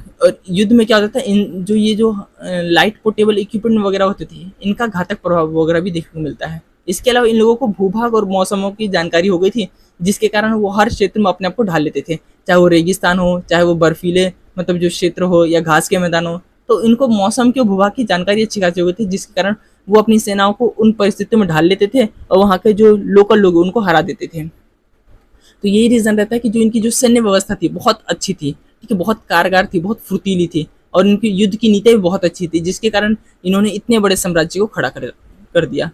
युद्ध में क्या होता था, इन जो ये जो लाइट पोर्टेबल इक्विपमेंट वगैरह होते थे इनका घातक प्रभाव वगैरह भी देखने को मिलता है। इसके अलावा इन लोगों को भूभाग और मौसमों की जानकारी हो गई थी, जिसके कारण वो हर क्षेत्र में अपने आप को ढाल लेते थे, चाहे वो रेगिस्तान हो, चाहे वो बर्फीले मतलब जो क्षेत्र हो या घास के मैदान हो। तो इनको मौसम के भूभाग की जानकारी अच्छी खासी हो गई थी, जिसके कारण वो अपनी सेनाओं को उन परिस्थितियों में ढाल लेते थे और वहाँ के जो लोकल लोग उनको हरा देते थे। तो यही रीज़न रहता है कि जो इनकी जो सैन्य व्यवस्था थी बहुत अच्छी थी, ठीक है, बहुत कारगर थी, बहुत फुर्तीली थी, और इनकी युद्ध की नीति भी बहुत अच्छी थी, जिसके कारण इन्होंने इतने बड़े साम्राज्य को खड़ा कर दिया।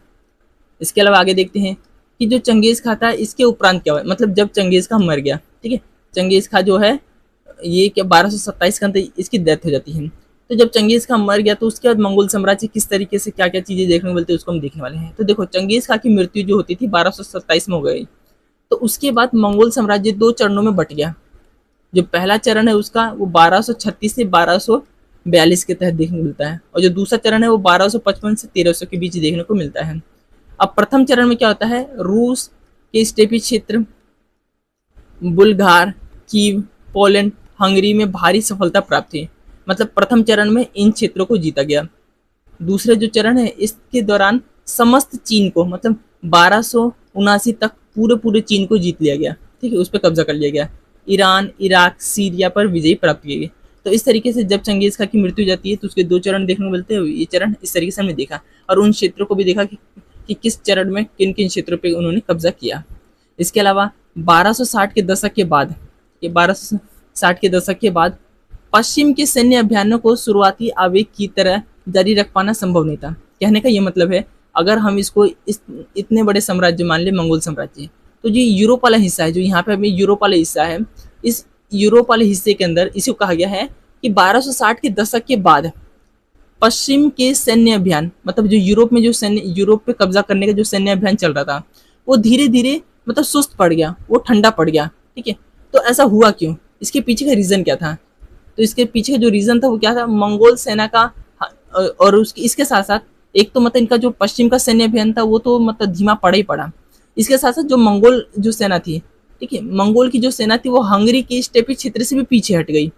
इसके अलावा आगे देखते हैं कि जो चंगेज़ खां था इसके उपरांत क्या हुआ, मतलब जब चंगेज़ खां मर गया, ठीक है, चंगेज़ खां जो है ये क्या 1227 के अंदर इसकी डेथ हो जाती है। तो जब चंगेज़ खां मर गया तो उसके बाद मंगोल साम्राज्य किस तरीके से क्या क्या चीज़ें देखने को मिलती है उसको हम देखने वाले हैं। तो देखो चंगेज़ खां की मृत्यु जो होती थी 1227 में हो गई, तो उसके बाद मंगोल साम्राज्य 2 चरणों में बट गया। जो पहला चरण है उसका वो 1236 से 1242 के तहत देखने को मिलता है, और जो दूसरा चरण है वो 1255 से 1300 के बीच देखने को मिलता है। अब प्रथम चरण में क्या होता है, रूस के स्टेपी क्षेत्र, बुल्गार, कीव, पोलैंड, हंगरी में भारी सफलता प्राप्त हुई। मतलब प्रथम चरण में इन क्षेत्रों को जीता गया। दूसरे जो चरण है इसके दौरान समस्त चीन को, मतलब 1279 तक पूरे चीन को जीत लिया गया, ठीक है, उस पर कब्जा कर लिया गया। ईरान, इराक, सीरिया पर विजय प्राप्त किए गए। तो इस तरीके से जब चंगेज़ खां की मृत्यु हो जाती है तो उसके 2 चरण देखने को मिलते हैं। ये चरण इस तरीके से हमने देखा, और उन क्षेत्रों को भी देखा कि किस चरण में किन किन क्षेत्रों पे उन्होंने कब्जा किया। इसके अलावा 1260 के दशक के बाद, ये 1260 के दशक के बाद पश्चिम के सैन्य अभियानों को शुरुआती आवेग की तरह जारी रख पाना संभव नहीं था। कहने का ये मतलब है, अगर हम इसको इतने बड़े साम्राज्य मान ले, मंगोल साम्राज्य, तो जो यूरोप वाला हिस्सा है, जो यहाँ पे अभी यूरोप वाला हिस्सा है, इस यूरोप वाले हिस्से के अंदर इसे कहा गया है कि 1260 के दशक के बाद पश्चिम के सैन्य अभियान, मतलब जो यूरोप में जो सैन्य, यूरोप पे कब्जा करने का जो सैन्य अभियान चल रहा था, वो धीरे धीरे मतलब सुस्त पड़ गया, वो ठंडा पड़ गया। ठीक है, तो ऐसा हुआ क्यों, इसके पीछे का रीजन क्या था? तो इसके पीछे का जो रीजन था वो क्या था, मंगोल सेना का, और उसके इसके साथ साथ एक तो मतलब इनका जो पश्चिम का सैन्य अभियान था वो तो मतलब धीमा पड़ा ही पड़ा। इसके साथ साथ जो मंगोल जो सेना थी, ठीक है, मंगोल की जो सेना थी वो हंगरी के स्टेपी क्षेत्र से भी पीछे हट गई,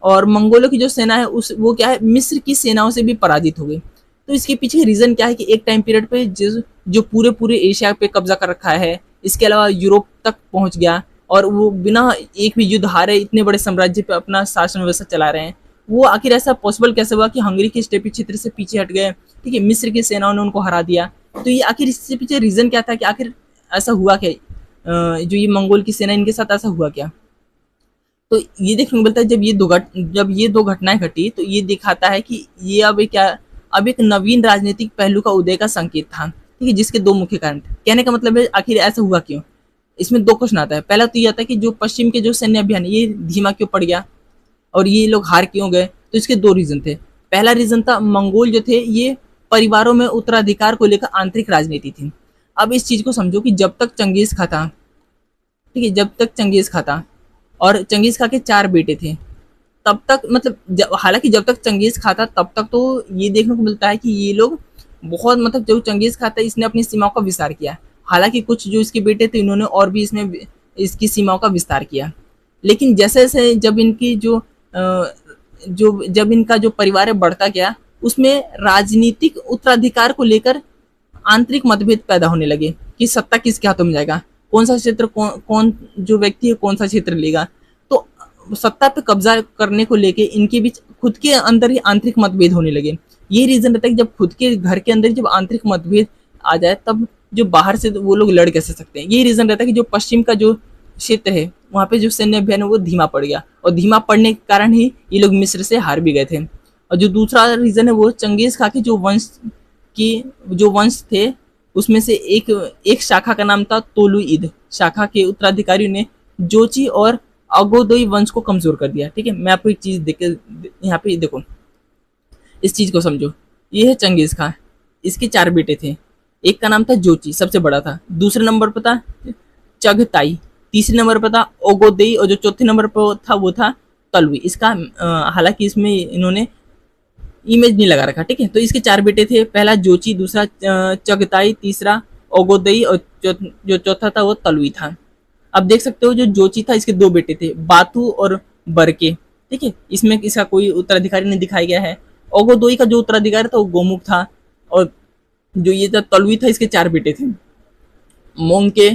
और मंगोलों की जो सेना है उस वो क्या है, मिस्र की सेनाओं से भी पराजित हो गई। तो इसके पीछे रीजन क्या है कि एक टाइम पीरियड पे जो पूरे पूरे एशिया पे कब्जा कर रखा है, इसके अलावा यूरोप तक पहुंच गया, और वो बिना एक भी युद्ध हारे इतने बड़े साम्राज्य पे अपना शासन व्यवस्था चला रहे हैं, वो आखिर ऐसा पॉसिबल कैसे हुआ कि हंगरी के स्टेपी क्षेत्र से पीछे हट गए? ठीक है, मिस्र की सेनाओं ने उनको हरा दिया। तो ये आखिर इसके पीछे रीजन क्या था कि आखिर ऐसा हुआ क्या, जो ये मंगोल की सेना, इनके साथ ऐसा हुआ क्या? तो ये देखने को मिलता है जब ये दो घटनाएं घटी, तो ये दिखाता है कि ये अब एक नवीन राजनीतिक पहलू का उदय का संकेत था। ठीक है, जिसके दो मुख्य कारण थे। कहने का मतलब है आखिर ऐसा हुआ क्यों? इसमें दो क्वेश्चन आता है। पहला तो ये आता है कि जो पश्चिम के जो सैन्य अभियान ये धीमा क्यों पड़ गया और ये लोग हार क्यों गए? तो इसके दो रीजन थे। पहला रीजन था, मंगोल जो थे ये परिवारों में उत्तराधिकार को लेकर आंतरिक राजनीति थी। अब इस चीज को समझो कि जब तक चंगेज खा था, ठीक है, जब तक चंगेज खा था और चंगेज खा के 4 बेटे थे, तब तक मतलब हालांकि जब तक चंगेज खा था तब तक तो ये देखने को मिलता है कि ये लोग बहुत मतलब जो चंगेज खा था इसने अपनी सीमाओं का विस्तार किया। हालांकि कुछ जो इसके बेटे थे इन्होंने और भी इसमें इसकी सीमाओं का विस्तार किया। लेकिन जैसे जैसे जब इनकी जब इनका जो परिवार है बढ़ता गया, उसमें राजनीतिक उत्तराधिकार को लेकर आंतरिक मतभेद पैदा होने लगे कि सत्ता किसके हाथों में जाएगा, कौन सा क्षेत्र कौन जो व्यक्ति है कौन सा क्षेत्र लेगा। तो सत्ता पे कब्जा करने को लेके इनके बीच खुद के अंदर ही आंतरिक मतभेद होने लगे। ये रीजन रहता है कि जब खुद के घर के अंदर जब आंतरिक मतभेद आ जाए तब जो बाहर से वो लोग लड़ कैसे सकते हैं। ये रीजन रहता है कि जो पश्चिम का जो क्षेत्र है वहाँ पे जो सैन्य अभियान है वो धीमा पड़ गया, और धीमा पड़ने के कारण ही ये लोग मिस्र से हार भी गए थे। और जो दूसरा रीजन है वो चंगेज खा के जो वंश थे उसमें से एक शाखा का नाम था तोलुईद। शाखा के उत्तराधिकारियों ने जोची और अगोदोई वंश को कमजोर कर दिया। ठीक है, मैं आपको एक चीज देख यहाँ पे देखो, इस चीज को समझो। ये है चंगेज खान, इसके 4 बेटे थे। एक का नाम था जोची, सबसे बड़ा था। दूसरे नंबर पर था चगताई, तीसरे नंबर पर था ओगोदेई, और जो चौथे नंबर पर था वो था तलवी। इसका हालांकि इसमें इन्होंने इमेज नहीं लगा रखा। ठीक है, तो इसके 4 बेटे थे। पहला जोची, दूसरा चगताई, तीसरा ओगोदई, और जो चौथा था वो तलवी था। अब देख सकते हो जो जोची था इसके 2 बेटे थे, बातू और बरके। ठीक है, इसमें इसका कोई उत्तराधिकारी नहीं दिखाया गया है। ओगोदोई का जो उत्तराधिकारी था वो गोमुख था, और जो ये था तलवी था इसके 4 बेटे थे, मोंके,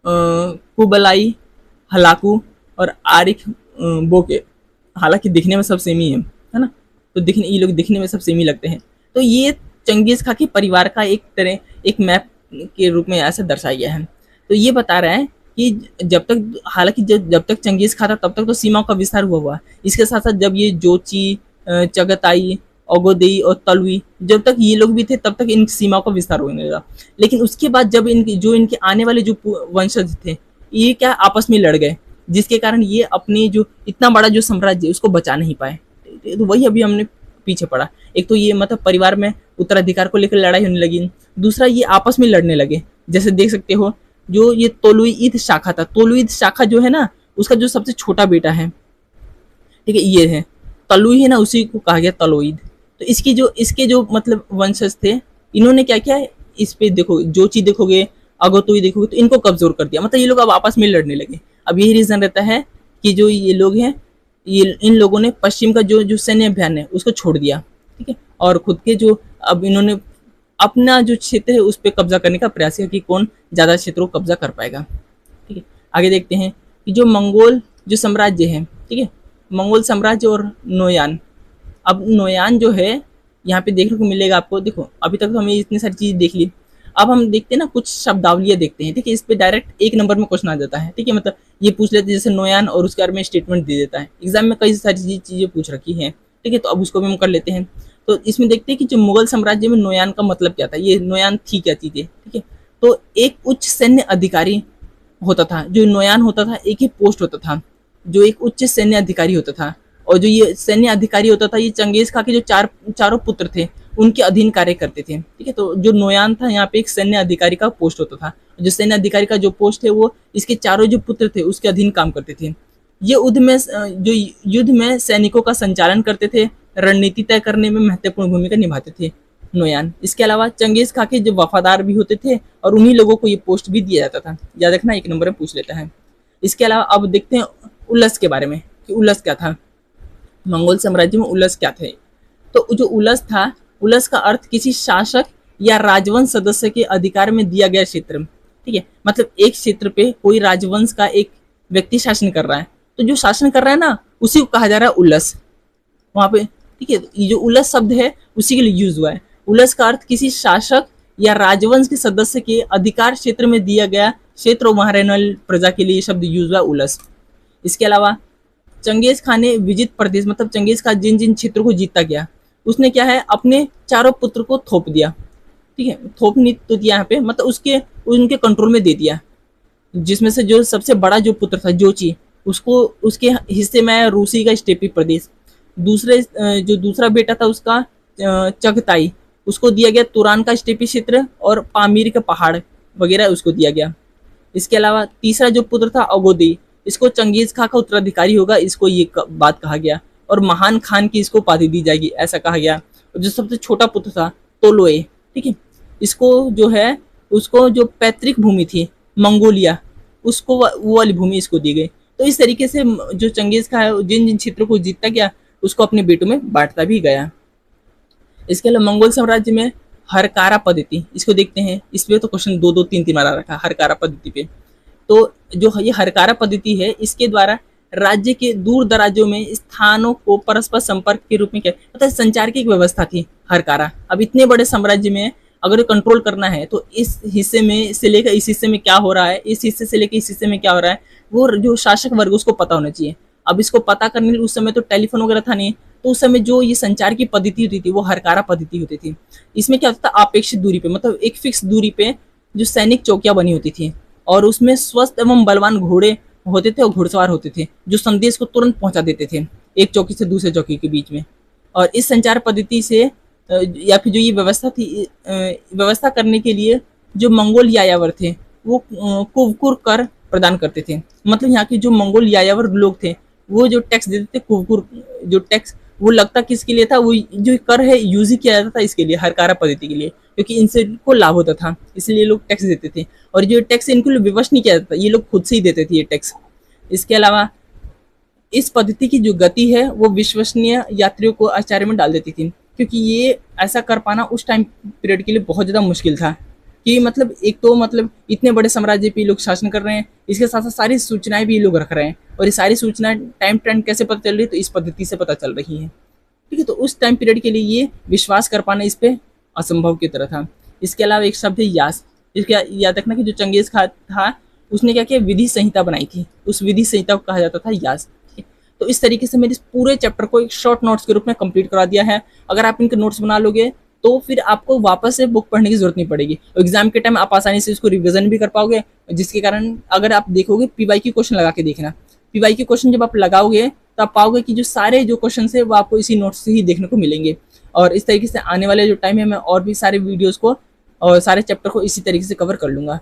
कुबलाई, हलाकू और आरिक बोके। हालांकि दिखने में सब सेम ही है ना, तो ये लोग दिखने में सब सेम ही लगते हैं। तो ये चंगेज खा के परिवार का एक मैप के रूप में ऐसे दर्शाया गया है। तो ये बता रहा है कि जब तक चंगेज खा था तब तक तो सीमाओं का विस्तार हुआ। इसके साथ साथ जब ये जोची, चगताई, ओगोदेई और तलवी जब तक ये लोग भी थे तब तक इन सीमाओं का विस्तार होने लगा। लेकिन उसके बाद जब इनके आने वाले जो वंशज थे ये क्या आपस में लड़ गए, जिसके कारण ये अपनी जो इतना बड़ा जो साम्राज्य है उसको बचा नहीं पाए। तो वही अभी हमने पीछे पड़ा। एक तो ये मतलब परिवार में उत्तराधिकार को लेकर लड़ाई होने लगी, दूसरा ये आपस में लड़ने लगे। जैसे देख सकते हो जो ये तोलुईद शाखा था, तोलुईद शाखा जो है ना उसका जो सबसे छोटा बेटा है, ठीक है, ये है तलुई है ना, उसी को कहा गया तलोईद। तो इसके जो मतलब वंशज थे इन्होंने क्या किया, इस पे देखो जोची देखोगे, अगोतोई देखोगे, तो इनको कमजोर कर दिया। मतलब ये लोग अब आपस में लड़ने लगे। अब यही रीजन रहता है कि जो ये लोग हैं इन लोगों ने पश्चिम का जो सैन्य अभियान है उसको छोड़ दिया। ठीक है, और खुद के जो अब इन्होंने अपना जो क्षेत्र है उस पर कब्जा करने का प्रयास किया कि कौन ज्यादा क्षेत्रों को कब्जा कर पाएगा। ठीक है, आगे देखते हैं कि जो मंगोल जो साम्राज्य है, ठीक है, मंगोल साम्राज्य और नोयान। अब नोयान जो है यहाँ पे देखने को मिलेगा आपको। देखो अभी तक तो हमें इतनी सारी चीज देख ली, अब हम देखते हैं ना कुछ शब्दावलियां देखते हैं। ठीक है, इस पे डायरेक्ट 1 नंबर में क्वेश्चन आ जाता है। ठीक है, मतलब ये पूछ लेते हैं जैसे नोयान और उसके बारे में स्टेटमेंट दे देता है। एग्जाम में कई सारी चीजें पूछ रखी हैं। ठीक है, तो अब उसको भी हम कर लेते हैं। तो इसमें देखते हैं कि जो मुगल साम्राज्य में नोयान का मतलब क्या था, ये नोयान थी क्या चीजें, ठीक है। तो एक उच्च सैन्य अधिकारी होता था, जो नोयान होता था एक ही पोस्ट होता था, जो एक उच्च सैन्य अधिकारी होता था। और जो ये सैन्य अधिकारी होता था, ये चंगेज खां के जो चारों पुत्र थे उनके अधीन कार्य करते थे, ठीक है। तो जो नोयान था यहाँ पे एक सैन्य अधिकारी का पोस्ट होता था, जो सैन्य अधिकारी का जो पोस्ट है वो इसके चारों जो पुत्र थे उसके अधीन काम करते थे। ये युद्ध में सैनिकों का संचालन करते थे, रणनीति तय करने में महत्वपूर्ण भूमिका निभाते थे नोयान। इसके अलावा चंगेज खां के जो वफादार भी होते थे और उन्हीं लोगों को ये पोस्ट भी दिया जाता था। याद रखना, एक नंबर में पूछ लेता है। इसके अलावा अब देखते हैं उलस के बारे में कि उलस क्या था, मंगोल साम्राज्य में उलस क्या थे। तो जो उलस था, उलस का अर्थ किसी शासक या राजवंश सदस्य के अधिकार में दिया गया क्षेत्र, ठीक है। मतलब एक क्षेत्र पे कोई राजवंश का एक व्यक्ति शासन कर रहा है, तो जो शासन कर रहा है ना उसी को कहा जा रहा है उलस वहां पे, ठीक है। ये जो उलस शब्द है उसी के लिए यूज हुआ है। उलस का अर्थ किसी शासक या राजवंश के सदस्य के अधिकार क्षेत्र में दिया गया क्षेत्र, वहां रहने वाली प्रजा के लिए ये शब्द यूज हुआ उलस। इसके अलावा चंगेज खान ने विजित प्रदेश, मतलब चंगेज खान जिन जिन क्षेत्रों को जीतता गया उसने क्या है अपने चारों पुत्र को थोप दिया, ठीक है। थोपनी तो दिया यहाँ पे, मतलब उनके कंट्रोल में दे दिया। जिसमें से जो सबसे बड़ा जो पुत्र था जोची, उसको उसके हिस्से में आया रूसी का स्टेपी प्रदेश। जो दूसरा बेटा था उसका चगताई, उसको दिया गया तुरान का स्टेपी क्षेत्र और पामीर के पहाड़ वगैरह उसको दिया गया। इसके अलावा तीसरा जो पुत्र था अगोदी, इसको चंगेज खां का उत्तराधिकारी होगा, इसको ये बात कहा गया। और महान खान की इसको उपाधि दी जाएगी, ऐसा कहा गया। और जो सबसे छोटा पुत्र था तोलोए, ठीक है, इसको जो है उसको जो पैतृक भूमि थी मंगोलिया, उसको वो वाली भूमि इसको दी गई। तो इस तरीके से जो चंगेज खां है जिन जिन क्षेत्रों को जीतता गया उसको अपने बेटों में बांटता भी गया। इसके अलावा मंगोल साम्राज्य में हरकारा पद्धति, इसको देखते हैं। इसमें तो क्वेश्चन दो दो तीन तीन मारा रखा हरकारा पद्धति पे। तो जो ये हरकारा पद्धति है, इसके द्वारा राज्य के दूर दराजों में स्थानों को परस्पर संपर्क के रूप में क्या मतलब संचार की एक व्यवस्था थी हरकारा। अब इतने बड़े साम्राज्य में अगर कंट्रोल करना है तो इस हिस्से में से लेकर इस हिस्से में क्या हो रहा है, इस हिस्से से लेकर इस हिस्से में क्या हो रहा है, वो जो शासक वर्ग उसको पता होना चाहिए। अब इसको पता करने उस समय तो टेलीफोन वगैरह था नहीं, तो उस समय जो ये संचार की पद्धति होती थी वो हरकारा पद्धति होती थी। इसमें क्या होता था, अपेक्षित दूरी पे, मतलब एक फिक्स दूरी पे जो सैनिक चौकियां बनी होती थी और उसमें स्वस्थ एवं बलवान घोड़े होते थे और घुड़सवार होते थे जो संदेश को तुरंत पहुंचा देते थे एक चौकी से दूसरे चौकी के बीच में। और इस संचार पद्धति से या फिर जो ये व्यवस्था थी, व्यवस्था करने के लिए जो मंगोल यायावर थे वो कुवकुर कर प्रदान करते थे। मतलब यहाँ के जो मंगोल यायावर लोग थे वो जो टैक्स देते थे, कुवकुर जो टैक्स वो लगता किसके लिए था, वो जो कर है यूज ही किया जाता था इसके लिए, हरकारा पद्धति के लिए, क्योंकि इनसे को लाभ होता था इसलिए लोग टैक्स देते थे। और जो टैक्स इनको विवश नहीं किया जाता, ये लोग खुद से ही देते थे ये टैक्स। इसके अलावा इस पद्धति की जो गति है वो विश्वसनीय यात्रियों को आश्चर्य में डाल देती थी, क्योंकि ये ऐसा कर पाना उस टाइम पीरियड के लिए बहुत ज़्यादा मुश्किल था। कि मतलब एक तो मतलब इतने बड़े साम्राज्य पे लोग शासन कर रहे हैं, इसके साथ साथ सारी सूचनाएं भी ये लोग रख रहे हैं, और ये सारी सूचनाएं टाइम ट्रेंड कैसे पता चल रही है, तो इस पद्धति से पता चल रही है, ठीक है। तो उस टाइम पीरियड के लिए ये विश्वास कर पाना इस पे असंभव की तरह था। इसके अलावा एक शब्द है यास, इसका याद रखना कि जो चंगेज खान था उसने क्या किया, विधि संहिता बनाई थी, उस विधि संहिता को कहा जाता था यास। तो इस तरीके से मैंने इस पूरे चैप्टर को एक शॉर्ट नोट्स के रूप में कंप्लीट करा दिया है। अगर आप इनके नोट्स बना लोगे तो फिर आपको वापस से बुक पढ़ने की जरूरत नहीं पड़ेगी। एग्जाम के टाइम आप आसानी से इसको रिवीजन भी कर पाओगे, जिसके कारण अगर आप देखोगे पीवाई की क्वेश्चन लगा के देखना, पीवाई की क्वेश्चन जब आप लगाओगे तो आप पाओगे कि जो सारे जो क्वेश्चन है वो आपको इसी नोट्स से ही देखने को मिलेंगे। और इस तरीके से आने वाले जो टाइम है मैं और भी सारे वीडियोज़ को और सारे चैप्टर को इसी तरीके से कवर कर लूँगा।